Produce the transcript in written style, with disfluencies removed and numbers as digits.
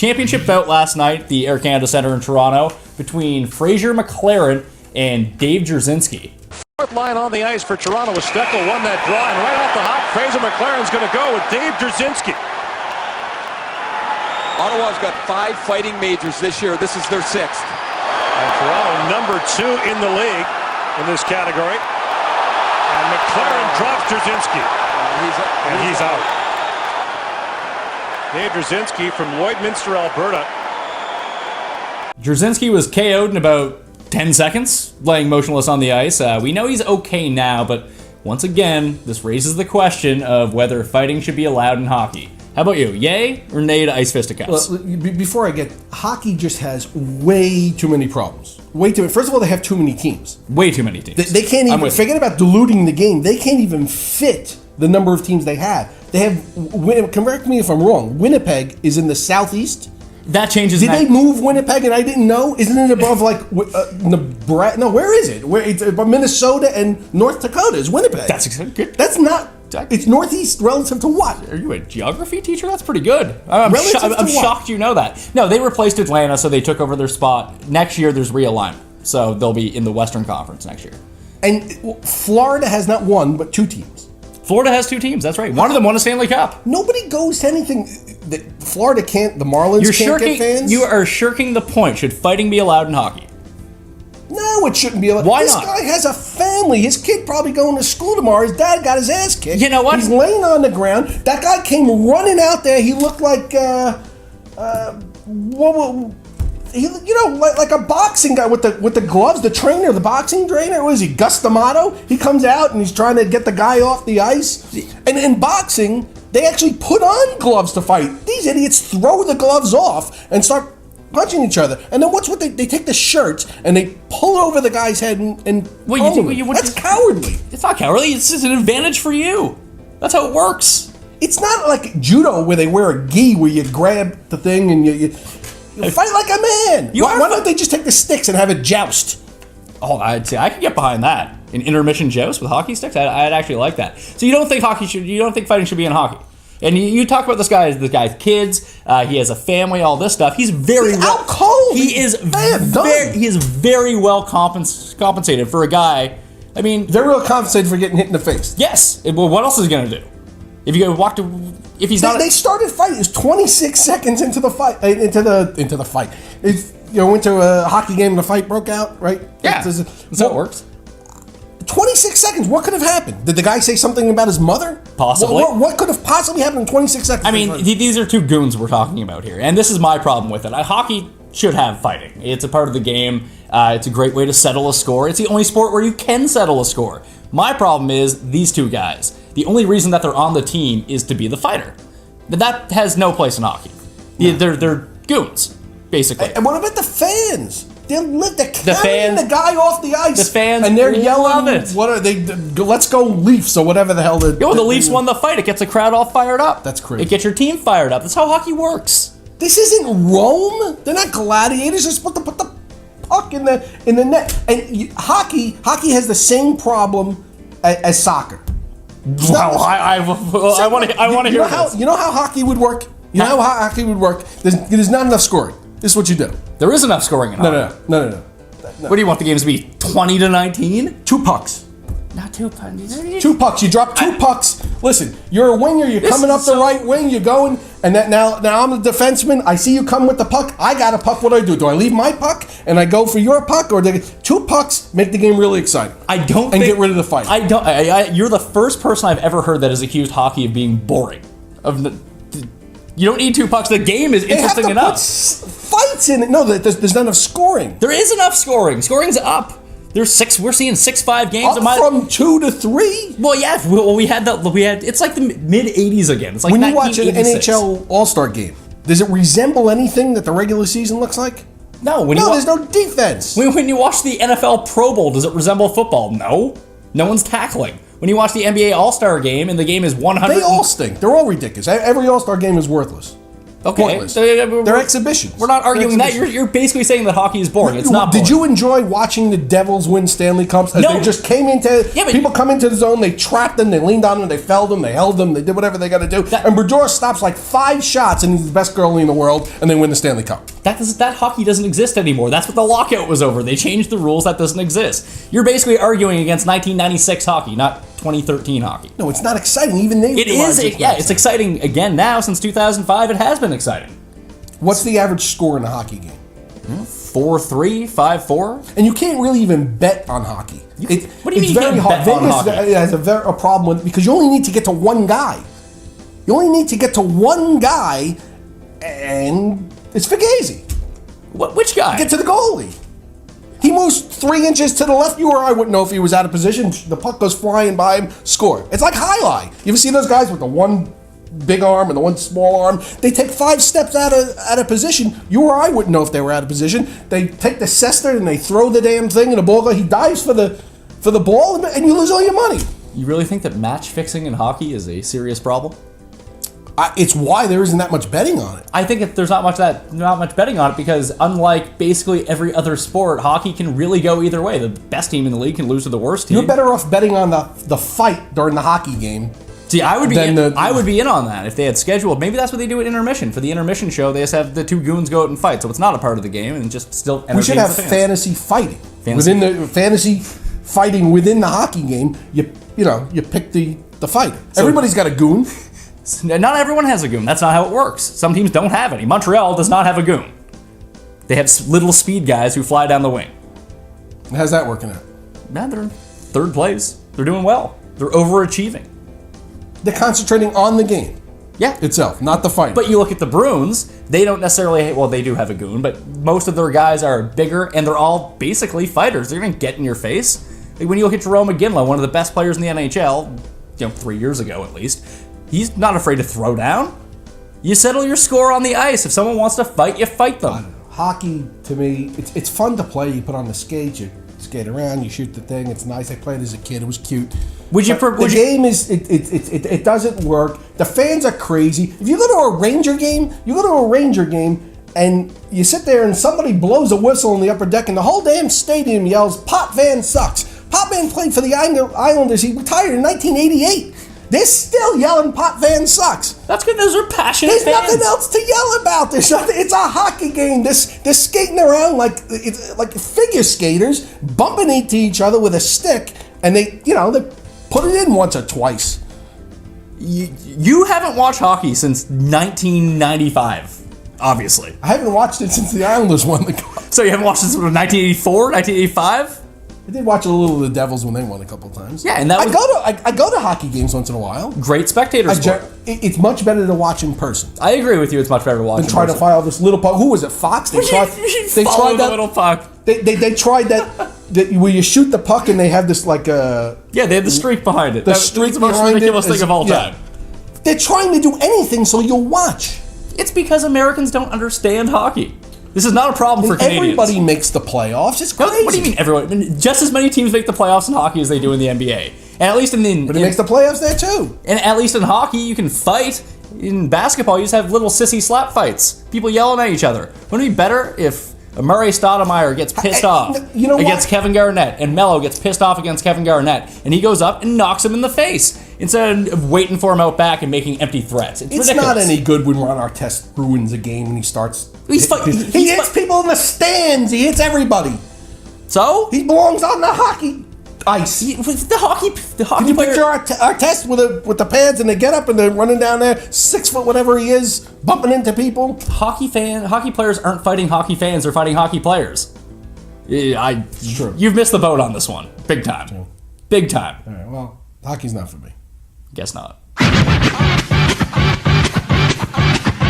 championship bout last night, the Air Canada Centre in Toronto, between Frazer, McLaren, and Dave Dziurzynski. Fourth line on the ice for Toronto as Steckel won that draw, and right off the hop, Frazer McLaren's going to go with Dave Dziurzynski. Ottawa's got 5 fighting majors this year. This is their 6th. And Toronto number 2 in the league in this category. And McLaren drops Dziurzynski. And he's out. Dave Dziurzynski from Lloydminster, Alberta. Dziurzynski was KO'd in about 10 seconds, laying motionless on the ice. We know he's okay now, but once again, this raises the question of whether fighting should be allowed in hockey. How about you? Yay or nay to ice fisticuffs? Well, before I get, hockey just has way too many problems. Way too many. First of all, they have too many teams. Way too many teams. They can't even, forget about diluting the game, they can't even fit the number of teams they have. They have, correct me if I'm wrong, Winnipeg is in the southeast. That changes. Did they move Winnipeg and I didn't know? Isn't it above like Nebraska? No, where is it? Where it's above Minnesota and North Dakota is Winnipeg. That's exactly good. That's not. It's northeast relative to what? Are you a geography teacher? That's pretty good. I'm shocked you know that. No, they replaced Atlanta, so they took over their spot. Next year, there's realignment, so they'll be in the Western Conference next year. And Florida has not one, but 2 teams. Florida has 2 teams. That's right. One of them won a Stanley Cup. Nobody goes to anything that Florida can't. The Marlins can't get fans. You are shirking the point. Should fighting be allowed in hockey? No, it shouldn't be allowed. Why this not? This guy has a family. His kid probably going to school tomorrow. His dad got his ass kicked. You know what? He's laying on the ground. That guy came running out there. He looked like like a boxing guy with the gloves. The trainer, the boxing trainer. What is he? Gus D'Amato. He comes out and he's trying to get the guy off the ice. And in boxing, they actually put on gloves to fight. These idiots throw the gloves off and start punching each other. And then they take the shirts and they pull over the guy's head and that's cowardly. It's not cowardly. It's just an advantage for you. That's how it works. It's not like judo where they wear a gi where you grab the thing and you fight like a man. Why don't they just take the sticks and have a joust? Oh, I'd say I could get behind that. An intermission joust with hockey sticks. I'd actually like that. So you don't think fighting should be in hockey? And you talk about this guy's kids. He has a family. All this stuff. He's out cold. He is very well compensated for a guy. I mean, they're real compensated for getting hit in the face. Yes. Well, what else is he gonna do? If you walk to, if he's not, they started fighting. It was 26 seconds into the fight. Into the fight. Went to a hockey game and the fight broke out. Right? Yeah. That's how it works. 26 seconds. What could have happened? Did the guy say something about his mother? Possibly. What could have possibly happened in 26 seconds? I mean, these are 2 goons we're talking about here, and this is my problem with it. Hockey should have fighting. It's a part of the game. It's a great way to settle a score. It's the only sport where you can settle a score. My problem is these 2 guys. The only reason that they're on the team is to be the fighter. But that has no place in hockey. No. They're goons, basically. And what about the fans? They're carrying the guy off the ice. The fans and they're yelling. Love it. What are they? Let's go Leafs or whatever the hell. The Leafs won the fight. It gets the crowd all fired up. That's crazy. It gets your team fired up. That's how hockey works. This isn't Rome. They're not gladiators. They're supposed to put the puck in the net. And hockey has the same problem as soccer. Wow, I want to hear this. You know how hockey would work? There's not enough scoring. This is what you do. There is enough scoring in hockey. No. What do you want the games to be? 20-19? 2 pucks. Not 2 pucks. 2 pucks. You drop 2 pucks. Listen, you're a winger. You're coming up the right wing. You're going, and now I'm a defenseman. I see you come with the puck. I got a puck. What do? Do I leave my puck and I go for your puck, or 2 pucks make the game really exciting? Get rid of the fight. I don't. You're the first person I've ever heard that has accused hockey of being boring. You don't need 2 pucks. The game is interesting enough. Fights in it. No, there's not enough scoring. There is enough scoring. Scoring's up. There's 6. We're seeing 6-5 games. Up from 2 to 3. Well, yeah. We had. It's like the mid '80s again. It's like when you watch an NHL All-Star game, does it resemble anything that the regular season looks like? No. There's no defense. When you watch the NFL Pro Bowl, does it resemble football? No. No one's tackling. When you watch the NBA All-Star game and the game is 100... They all stink. They're all ridiculous. Every All-Star game is worthless. Okay, Pointless. so, They're exhibitions. We're not arguing that. You're basically saying that hockey is boring. It's not boring. Did you enjoy watching the Devils win Stanley Cups? As No. They just came into... people come into the zone, they trapped them, they leaned on them, they felled them, they held them, they did whatever they got to do. And Brodeur stops like 5 shots and he's the best goalie in the world, and they win the Stanley Cup. That hockey doesn't exist anymore. That's what the lockout was over. They changed the rules. That doesn't exist. You're basically arguing against 1996 hockey, not 2013 hockey. No, it's not exciting. Even they... It is. It's exciting again now. Since 2005, it has been exciting. What's the average score in a hockey game? 4-3, 5-4. And you can't really even bet on hockey. What do you mean it's you very can't hard. bet on Vegas hockey? has a problem with because you only need to get to one guy. You only need to get to one guy, and it's Fugazi. Which guy? Get to the goalie. He moves 3 inches to the left. You or I wouldn't know if he was out of position. The puck goes flying by him. Score. It's like highlight. You ever see those guys with the one big arm and the one small arm? They take 5 steps out of position. You or I wouldn't know if they were out of position. They take the cester and they throw the damn thing, and the ball goes. He dives for the ball, and you lose all your money. You really think that match fixing in hockey is a serious problem? It's why there isn't that much betting on it. I think there's not much betting on it because unlike basically every other sport, hockey can really go either way. The best team in the league can lose to the worst team. You're better off betting on the fight during the hockey game. See, I would be in on that if they had scheduled. Maybe that's what they do at intermission. For the intermission show, they just have the 2 goons go out and fight, so it's not a part of the game and just still entertains We should have the fans. fantasy fighting within the fantasy fighting within the hockey game. You pick the fighter. Everybody's got a goon. Not everyone has a goon. That's not how it works. Some teams don't have any. Montreal does not have a goon. They have little speed guys who fly down the wing. How's that working out? Nah, they're in 3rd place. They're doing well. They're overachieving. They're concentrating on the game itself, not the fight. But you look at the Bruins, they don't necessarily, well, they do have a goon, but most of their guys are bigger, and they're all basically fighters. They're going to get in your face. Like when you look at Jerome McGinley, one of the best players in the NHL, 3 years ago at least, he's not afraid to throw down. You settle your score on the ice. If someone wants to fight, you fight them. Hockey, to me, it's fun to play. You put on the skates, you skate around, you shoot the thing. It's nice. I played as a kid. It was cute. The game is it doesn't work. The fans are crazy. If you go to a Ranger game, and you sit there and somebody blows a whistle in the upper deck and the whole damn stadium yells, "Potvin sucks." Potvin played for the Islanders. He retired in 1988. They're still yelling Potvin sucks. That's good. Those are passionate fans. There's nothing else to yell about. It's a hockey game. They're skating around like figure skaters, bumping into each other with a stick, and they put it in once or twice. You haven't watched hockey since 1995, obviously. I haven't watched it since the Islanders won the cup. So you haven't watched it since 1984, 1985? I did watch a little of the Devils when they won a couple of times. Yeah, and that was... I go to hockey games once in a while. Great spectator sport. It's much better to watch in person. I agree with you. It's much better to watch in person. Try to file this little puck. Who was it? Fox? They tried that little puck. They tried that where you shoot the puck and they have this like a... Yeah, they had the streak behind it. The streak behind it. That's the most ridiculous thing of all time. They're trying to do anything so you'll watch. It's because Americans don't understand hockey. This is not a problem for Canadians. Everybody makes the playoffs. It's crazy. What do you mean everyone? Just as many teams make the playoffs in hockey as they do in the NBA. And at least But it makes the playoffs there too. And at least in hockey, you can fight. In basketball, you just have little sissy slap fights. People yelling at each other. Wouldn't it be better if Murray Stoudemire gets pissed off against Kevin Garnett and Melo gets pissed off against Kevin Garnett and he goes up and knocks him in the face instead of waiting for him out back and making empty threats? It's ridiculous. Not any good when Ron Artest ruins a game and he starts... He hits people in the stands. He hits everybody. So? He belongs on the hockey ice. The hockey Can you picture Artest with the pads and they get up and they're running down there, 6 foot whatever he is, bumping into people? Hockey players aren't fighting hockey fans, they're fighting hockey players. It's true. You've missed the boat on this one. Big time. True. Big time. All right, well, hockey's not for me. Guess not.